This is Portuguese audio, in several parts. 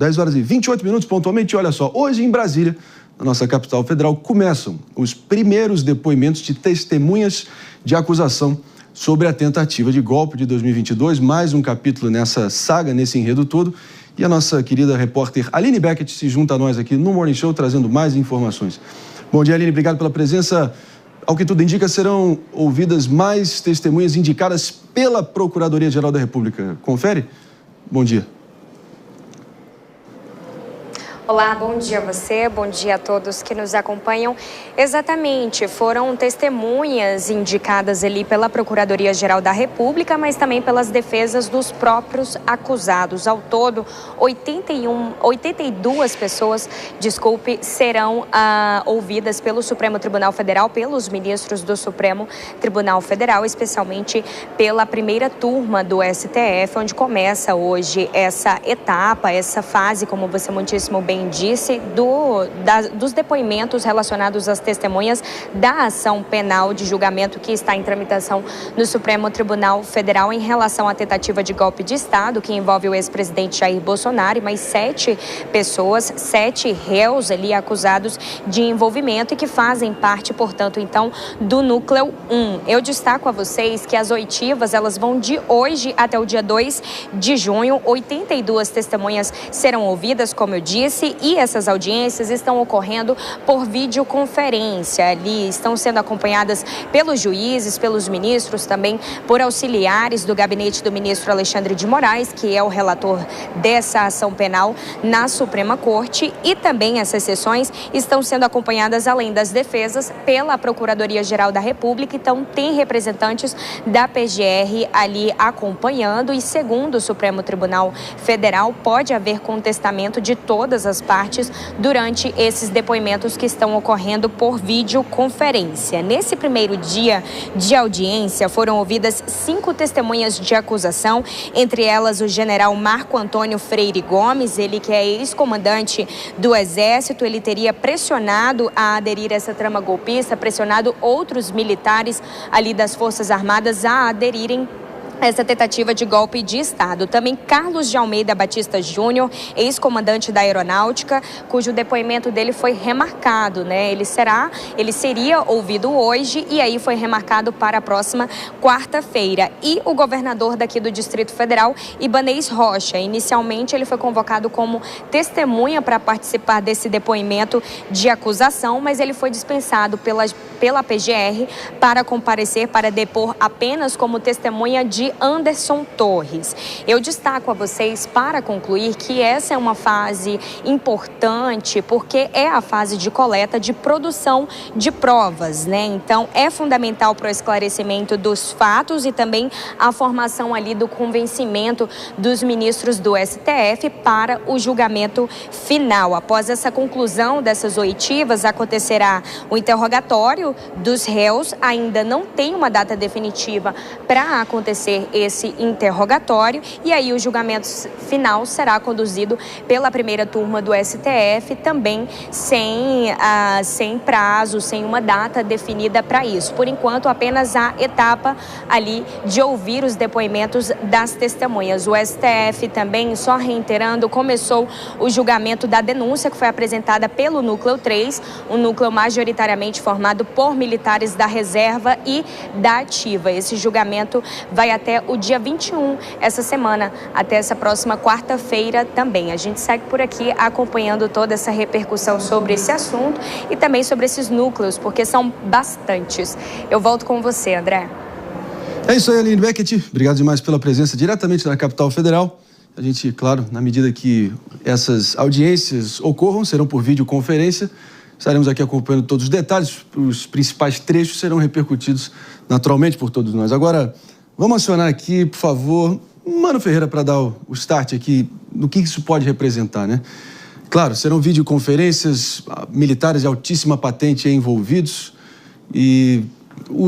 10 horas e 28 minutos, pontualmente. Olha só, hoje em Brasília, na nossa capital federal, começam os primeiros depoimentos de testemunhas de acusação sobre a tentativa de golpe de 2022. Mais um capítulo nessa saga, nesse enredo todo. E a nossa querida repórter Aline Beckett se junta a nós aqui no Morning Show, trazendo mais informações. Bom dia, Aline. Obrigado pela presença. Ao que tudo indica, serão ouvidas mais testemunhas indicadas pela Procuradoria-Geral da República. Confere? Bom dia. Olá, bom dia a você, bom dia a todos que nos acompanham. Exatamente, foram testemunhas indicadas ali pela Procuradoria-Geral da República, mas também pelas defesas dos próprios acusados. Ao todo, 82 pessoas, serão ouvidas pelo Supremo Tribunal Federal, pelos ministros do Supremo Tribunal Federal, especialmente pela primeira turma do STF, onde começa hoje essa etapa, essa fase, como você muitíssimo bem disse, dos depoimentos relacionados às testemunhas da ação penal de julgamento que está em tramitação no Supremo Tribunal Federal em relação à tentativa de golpe de Estado, que envolve o ex-presidente Jair Bolsonaro e mais 7 pessoas, 7 réus ali acusados de envolvimento e que fazem parte, portanto, então, do núcleo 1. Eu destaco a vocês que as oitivas, elas vão de hoje até o dia 2 de junho. 82 testemunhas serão ouvidas, como eu disse, e essas audiências estão ocorrendo por videoconferência. Ali estão sendo acompanhadas pelos juízes, pelos ministros, também por auxiliares do gabinete do ministro Alexandre de Moraes, que é o relator dessa ação penal na Suprema Corte, e também essas sessões estão sendo acompanhadas, além das defesas, pela Procuradoria-Geral da República. Então, tem representantes da PGR ali acompanhando e, segundo o Supremo Tribunal Federal, pode haver contestamento de todas as partes durante esses depoimentos que estão ocorrendo por videoconferência. Nesse primeiro dia de audiência, foram ouvidas 5 testemunhas de acusação, entre elas o general Marco Antônio Freire Gomes, ele que é ex-comandante do Exército. Ele teria pressionado a aderir a essa trama golpista, pressionado outros militares ali das Forças Armadas a aderirem essa tentativa de golpe de Estado. Também Carlos de Almeida Batista Júnior, ex-comandante da Aeronáutica, cujo depoimento dele foi remarcado, né? Ele seria ouvido hoje e aí foi remarcado para a próxima quarta-feira. E o governador daqui do Distrito Federal, Ibanez Rocha, inicialmente ele foi convocado como testemunha para participar desse depoimento de acusação, mas ele foi dispensado pela PGR para comparecer, para depor apenas como testemunha de Anderson Torres. Eu destaco a vocês, para concluir, que essa é uma fase importante porque é a fase de coleta, de produção de provas, né? Então, é fundamental para o esclarecimento dos fatos e também a formação ali do convencimento dos ministros do STF para o julgamento final. Após essa conclusão dessas oitivas, acontecerá o interrogatório dos réus. Ainda não tem uma data definitiva para acontecer esse interrogatório e aí o julgamento final será conduzido pela primeira turma do STF, também sem prazo, sem uma data definida para isso. Por enquanto, apenas a etapa ali de ouvir os depoimentos das testemunhas. O STF também, só reiterando, começou o julgamento da denúncia que foi apresentada pelo Núcleo 3, um núcleo majoritariamente formado por militares da reserva e da ativa. Esse julgamento vai até o dia 21, essa semana, até essa próxima quarta-feira também. A gente segue por aqui acompanhando toda essa repercussão sobre esse assunto e também sobre esses núcleos, porque são bastantes. Eu volto com você, André. É isso aí, Aline Beckett. Obrigado demais pela presença diretamente da capital federal. A gente, claro, na medida que essas audiências ocorram, serão por videoconferência. Estaremos aqui acompanhando todos os detalhes. Os principais trechos serão repercutidos naturalmente por todos nós. Agora, vamos acionar aqui, por favor, Mano Ferreira, para dar o start aqui no que isso pode representar, né? Claro, serão videoconferências, militares de altíssima patente envolvidos e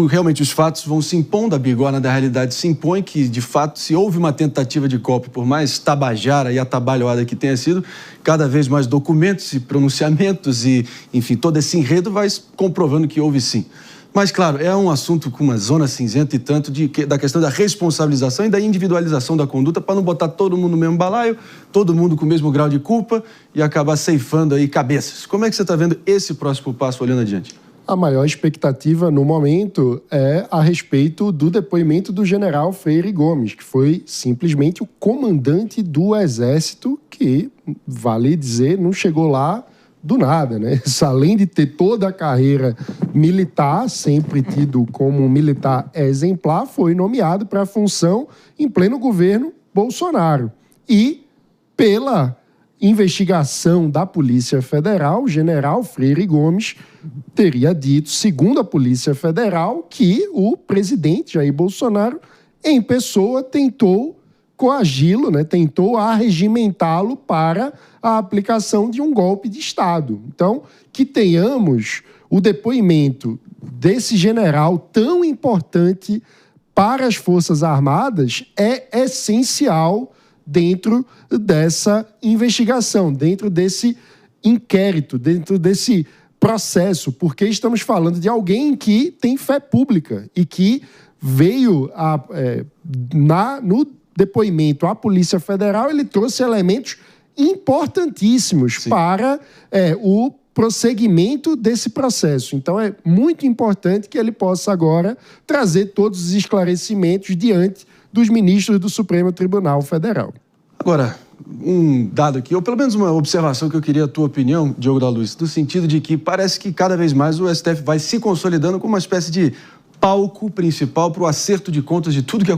realmente os fatos vão se impondo, a bigorna da realidade se impõe, que de fato, se houve uma tentativa de golpe, por mais tabajara e atabalhoada que tenha sido, cada vez mais documentos e pronunciamentos e, enfim, todo esse enredo vai comprovando que houve sim. Mas, claro, é um assunto com uma zona cinzenta e tanto da questão da responsabilização e da individualização da conduta para não botar todo mundo no mesmo balaio, todo mundo com o mesmo grau de culpa e acabar ceifando aí cabeças. Como é que você está vendo esse próximo passo olhando adiante? A maior expectativa no momento é a respeito do depoimento do general Freire Gomes, que foi simplesmente o comandante do Exército que, vale dizer, não chegou lá do nada, né? Além de ter toda a carreira militar, sempre tido como um militar exemplar, foi nomeado para a função em pleno governo Bolsonaro. E, pela investigação da Polícia Federal, o general Freire Gomes teria dito, segundo a Polícia Federal, que o presidente Jair Bolsonaro, em pessoa, tentou coagi-lo, né, tentou arregimentá-lo para a aplicação de um golpe de Estado. Então, que tenhamos o depoimento desse general tão importante para as Forças Armadas é essencial dentro dessa investigação, dentro desse inquérito, dentro desse processo, porque estamos falando de alguém que tem fé pública e que veio no depoimento à Polícia Federal, ele trouxe elementos importantíssimos para o prosseguimento desse processo. Então, é muito importante que ele possa agora trazer todos os esclarecimentos diante dos ministros do Supremo Tribunal Federal. Agora, um dado aqui, ou pelo menos uma observação que eu queria a tua opinião, Diogo da Luz, no sentido de que parece que cada vez mais o STF vai se consolidando como uma espécie de palco principal para o acerto de contas de tudo que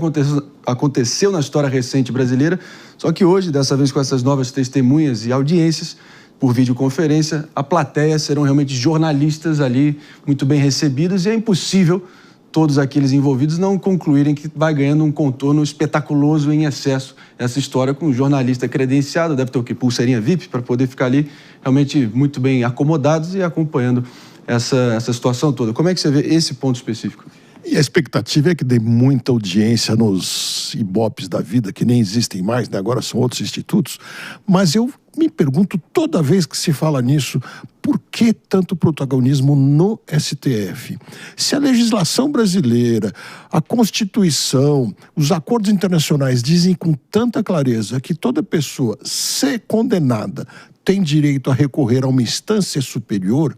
aconteceu na história recente brasileira, só que hoje, dessa vez com essas novas testemunhas e audiências, por videoconferência, a plateia serão realmente jornalistas ali, muito bem recebidos, e é impossível todos aqueles envolvidos não concluírem que vai ganhando um contorno espetaculoso em excesso essa história com um jornalista credenciado, deve ter o quê? Pulseirinha VIP, para poder ficar ali realmente muito bem acomodados e acompanhando essa situação toda. Como é que você vê esse ponto específico? E a expectativa é que dê muita audiência nos ibopes da vida, que nem existem mais, né? Agora são outros institutos. Mas eu me pergunto, toda vez que se fala nisso, por que tanto protagonismo no STF? Se a legislação brasileira, a Constituição, os acordos internacionais dizem com tanta clareza que toda pessoa, se condenada, tem direito a recorrer a uma instância superior,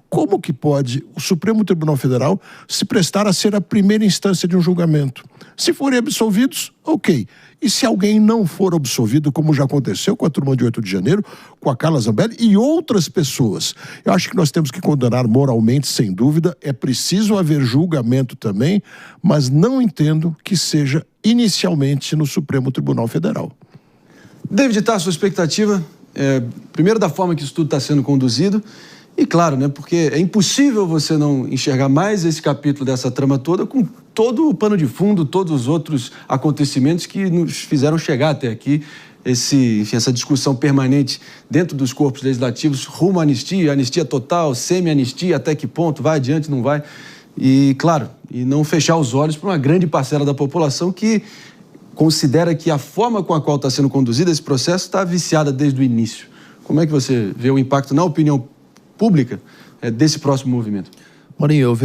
como que pode o Supremo Tribunal Federal se prestar a ser a primeira instância de um julgamento? Se forem absolvidos, ok. E se alguém não for absolvido, como já aconteceu com a turma de 8 de janeiro, com a Carla Zambelli e outras pessoas? Eu acho que nós temos que condenar moralmente, sem dúvida. É preciso haver julgamento também, mas não entendo que seja inicialmente no Supremo Tribunal Federal. David, tá a sua expectativa? Primeiro, da forma que isso tudo está sendo conduzido, e claro, né, porque é impossível você não enxergar mais esse capítulo dessa trama toda com todo o pano de fundo, todos os outros acontecimentos que nos fizeram chegar até aqui, essa discussão permanente dentro dos corpos legislativos, rumo à anistia, anistia total, semi-anistia, até que ponto, vai adiante, não vai, e claro, e não fechar os olhos para uma grande parcela da população que considera que a forma com a qual está sendo conduzido esse processo está viciada desde o início. Como é que você vê o impacto na opinião pública desse próximo movimento? Marinho,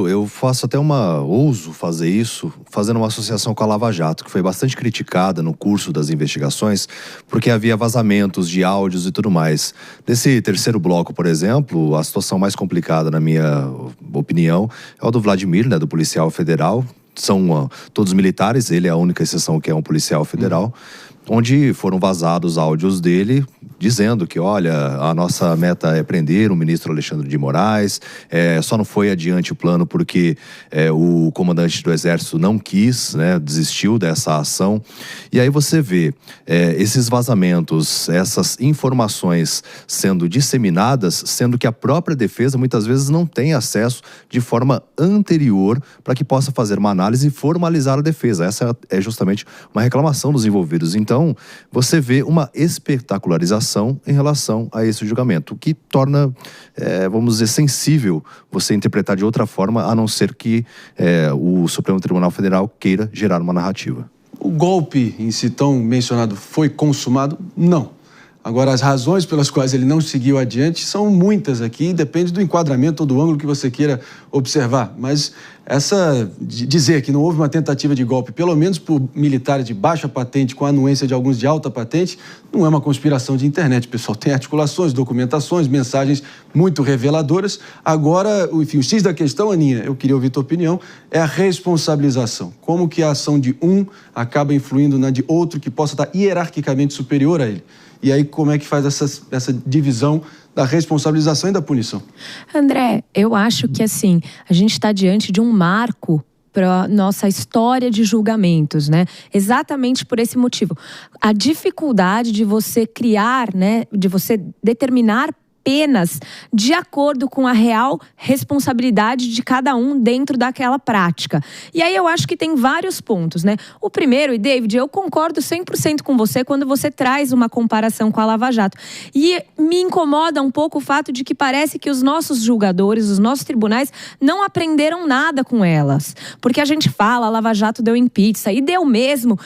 eu faço até ouso fazer isso, fazendo uma associação com a Lava Jato, que foi bastante criticada no curso das investigações, porque havia vazamentos de áudios e tudo mais. Nesse terceiro bloco, por exemplo, a situação mais complicada, na minha opinião, é o do Vladimir, né, do policial federal. São todos militares, ele é a única exceção que é um policial federal, onde foram vazados áudios dele dizendo que, olha, a nossa meta é prender o ministro Alexandre de Moraes, só não foi adiante o plano porque o comandante do Exército não quis, né, desistiu dessa ação. E aí você vê esses vazamentos, essas informações sendo disseminadas, sendo que a própria defesa muitas vezes não tem acesso de forma anterior para que possa fazer uma análise e formalizar a defesa. Essa é justamente uma reclamação dos envolvidos. Então, você vê uma espetacularização em relação a esse julgamento, o que torna, vamos dizer, sensível você interpretar de outra forma, a não ser que o Supremo Tribunal Federal queira gerar uma narrativa. O golpe em si tão mencionado foi consumado? Não. Agora, as razões pelas quais ele não seguiu adiante são muitas aqui, depende do enquadramento ou do ângulo que você queira observar. Mas dizer que não houve uma tentativa de golpe, pelo menos por militares de baixa patente, com a anuência de alguns de alta patente, não é uma conspiração de internet, pessoal. Tem articulações, documentações, mensagens muito reveladoras. Agora, enfim, o X da questão, Aninha, eu queria ouvir tua opinião, é a responsabilização. Como que a ação de um acaba influindo na de outro que possa estar hierarquicamente superior a ele? E aí, como é que faz essa divisão da responsabilização e da punição? André, eu acho que, assim, a gente está diante de um marco para nossa história de julgamentos, né? Exatamente por esse motivo. A dificuldade de você criar, né, de você determinar penas de acordo com a real responsabilidade de cada um dentro daquela prática. E aí eu acho que tem vários pontos, né? O primeiro, e David, eu concordo 100% com você quando você traz uma comparação com a Lava Jato. E me incomoda um pouco o fato de que parece que os nossos julgadores, os nossos tribunais, não aprenderam nada com elas. Porque a gente fala, a Lava Jato deu em pizza, e deu mesmo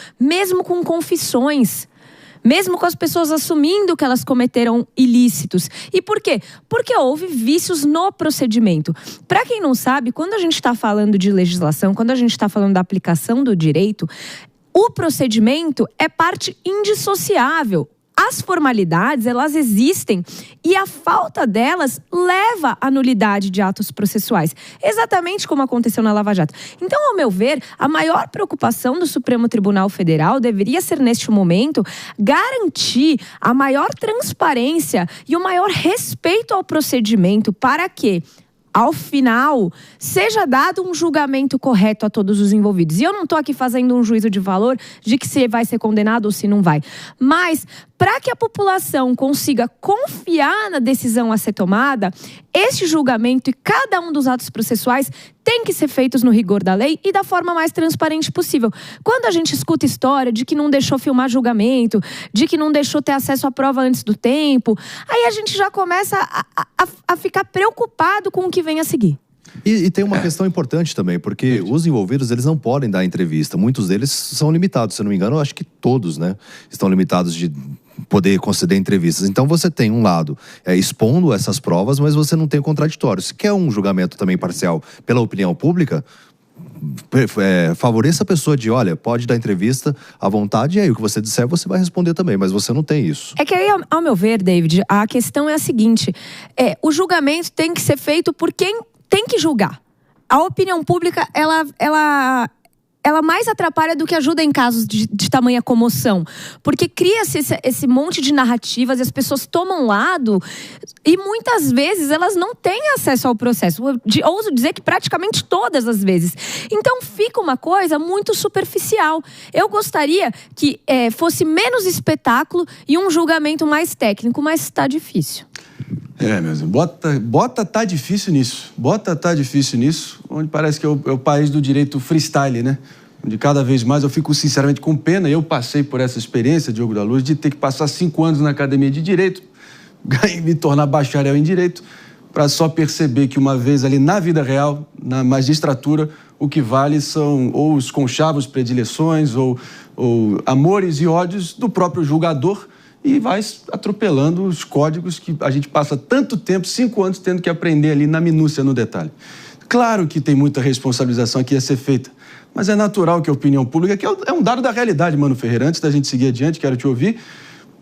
com confissões. Mesmo com as pessoas assumindo que elas cometeram ilícitos. E por quê? Porque houve vícios no procedimento. Para quem não sabe, quando a gente está falando de legislação, quando a gente está falando da aplicação do direito, o procedimento é parte indissociável. As formalidades, elas existem e a falta delas leva à nulidade de atos processuais. Exatamente como aconteceu na Lava Jato. Então, ao meu ver, a maior preocupação do Supremo Tribunal Federal deveria ser, neste momento, garantir a maior transparência e o maior respeito ao procedimento para que, ao final, seja dado um julgamento correto a todos os envolvidos. E eu não estou aqui fazendo um juízo de valor de que se vai ser condenado ou se não vai. Mas, para que a população consiga confiar na decisão a ser tomada, este julgamento e cada um dos atos processuais tem que ser feitos no rigor da lei e da forma mais transparente possível. Quando a gente escuta história de que não deixou filmar julgamento, de que não deixou ter acesso à prova antes do tempo, aí a gente já começa a ficar preocupado com o que vem a seguir. E tem uma questão importante também, porque os envolvidos, eles não podem dar entrevista. Muitos deles são limitados, se eu não me engano, eu acho que todos, né, estão limitados de poder conceder entrevistas. Então você tem um lado expondo essas provas, mas você não tem o contraditório. Se quer um julgamento também parcial pela opinião pública, favoreça a pessoa de, olha, pode dar entrevista à vontade, e aí o que você disser você vai responder também, mas você não tem isso. É que aí, ao meu ver, David, a questão é a seguinte, o julgamento tem que ser feito por quem tem que julgar. A opinião pública, ela mais atrapalha do que ajuda em casos de tamanha comoção. Porque cria-se esse monte de narrativas e as pessoas tomam lado e muitas vezes elas não têm acesso ao processo. Ouso dizer que praticamente todas as vezes. Então fica uma coisa muito superficial. Eu gostaria que fosse menos espetáculo e um julgamento mais técnico, mas está difícil. Meu Deus, bota tá difícil nisso. Onde parece que é o país do direito freestyle, né? Onde cada vez mais eu fico sinceramente com pena. Eu passei por essa experiência, Diogo da Luz, de ter que passar 5 anos na academia de direito, me tornar bacharel em direito, para só perceber que uma vez ali na vida real, na magistratura, o que vale são ou os conchavos, predileções, ou amores e ódios do próprio julgador, e vai atropelando os códigos que a gente passa tanto tempo, 5 anos, tendo que aprender ali na minúcia, no detalhe. Claro que tem muita responsabilização aqui a ser feita, mas é natural que a opinião pública, que é um dado da realidade, Mano Ferreira, antes da gente seguir adiante, quero te ouvir,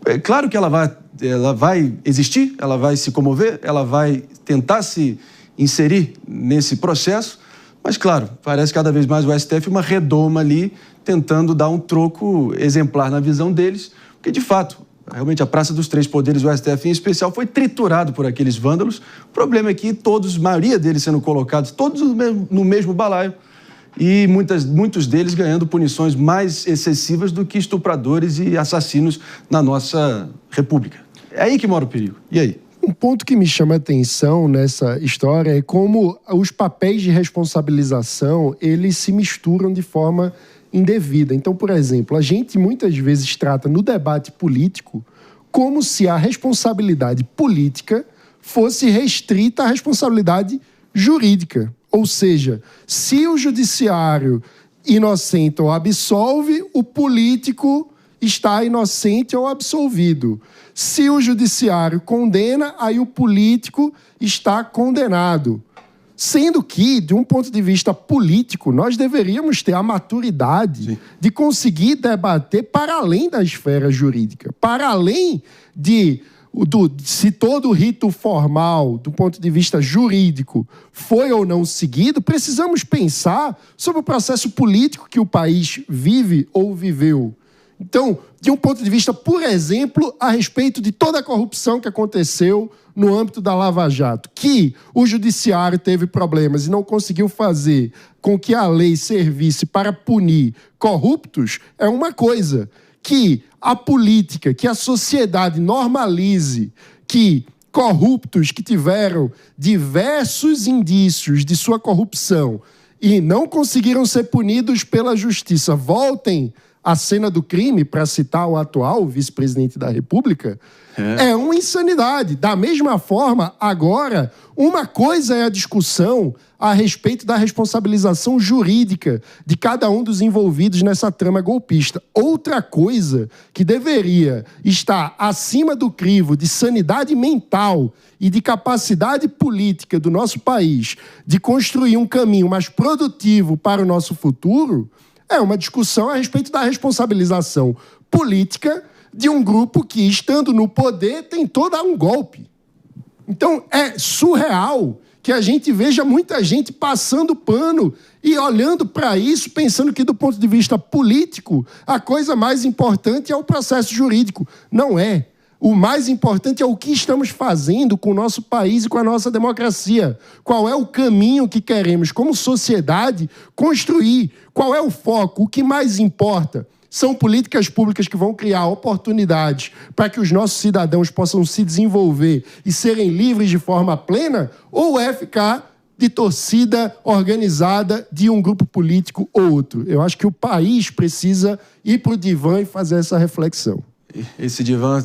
é claro que ela vai existir, ela vai se comover, ela vai tentar se inserir nesse processo, mas claro, parece cada vez mais o STF uma redoma ali, tentando dar um troco exemplar na visão deles, porque de fato, realmente a Praça dos Três Poderes, o STF em especial, foi triturado por aqueles vândalos. O problema é que a maioria deles sendo colocados todos no mesmo balaio e muitos deles ganhando punições mais excessivas do que estupradores e assassinos na nossa república. É aí que mora o perigo. E aí? Um ponto que me chama a atenção nessa história é como os papéis de responsabilização, eles se misturam de forma indevida. Então, por exemplo, a gente muitas vezes trata no debate político como se a responsabilidade política fosse restrita à responsabilidade jurídica. Ou seja, se o judiciário inocenta ou absolve, o político está inocente ou absolvido. Se o judiciário condena, aí o político está condenado. Sendo que, de um ponto de vista político, nós deveríamos ter a maturidade de conseguir debater para além da esfera jurídica, para além se todo o rito formal, do ponto de vista jurídico, foi ou não seguido, precisamos pensar sobre o processo político que o país vive ou viveu. Então, de um ponto de vista, por exemplo, a respeito de toda a corrupção que aconteceu no âmbito da Lava Jato, que o judiciário teve problemas e não conseguiu fazer com que a lei servisse para punir corruptos, é uma coisa. Que a política, que a sociedade normalize que corruptos que tiveram diversos indícios de sua corrupção e não conseguiram ser punidos pela justiça voltem à cena do crime, para citar o atual vice-presidente da República, é uma insanidade. Da mesma forma, agora, uma coisa é a discussão a respeito da responsabilização jurídica de cada um dos envolvidos nessa trama golpista. Outra coisa que deveria estar acima do crivo de sanidade mental e de capacidade política do nosso país de construir um caminho mais produtivo para o nosso futuro é uma discussão a respeito da responsabilização política de um grupo que, estando no poder, tentou dar um golpe. Então, é surreal que a gente veja muita gente passando pano e olhando para isso, pensando que, do ponto de vista político, a coisa mais importante é o processo jurídico. Não é. O mais importante é o que estamos fazendo com o nosso país e com a nossa democracia. Qual é o caminho que queremos, como sociedade, construir? Qual é o foco? O que mais importa? São políticas públicas que vão criar oportunidades para que os nossos cidadãos possam se desenvolver e serem livres de forma plena? Ou é ficar de torcida organizada de um grupo político ou outro? Eu acho que o país precisa ir para o divã e fazer essa reflexão. Esse divã...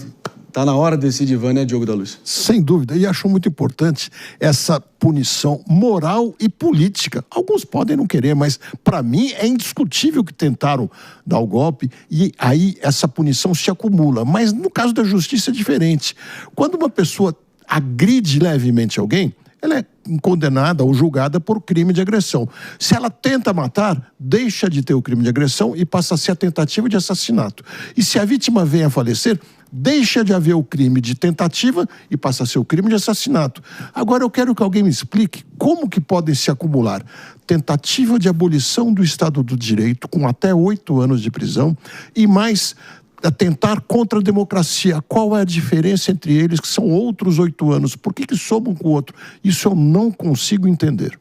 Está na hora desse divã, né, Diogo da Luz? Sem dúvida. E acho muito importante essa punição moral e política. Alguns podem não querer, mas para mim é indiscutível que tentaram dar o golpe e aí essa punição se acumula. Mas no caso da justiça é diferente. Quando uma pessoa agride levemente alguém, ela é condenada ou julgada por crime de agressão. Se ela tenta matar, deixa de ter o crime de agressão e passa a ser a tentativa de assassinato. E se a vítima vem a falecer, deixa de haver o crime de tentativa e passa a ser o crime de assassinato. Agora eu quero que alguém me explique como que podem se acumular tentativa de abolição do Estado do Direito com até 8 anos de prisão e mais atentar contra a democracia. Qual é a diferença entre eles, que são outros 8 anos? Por que somam com o outro? Isso eu não consigo entender.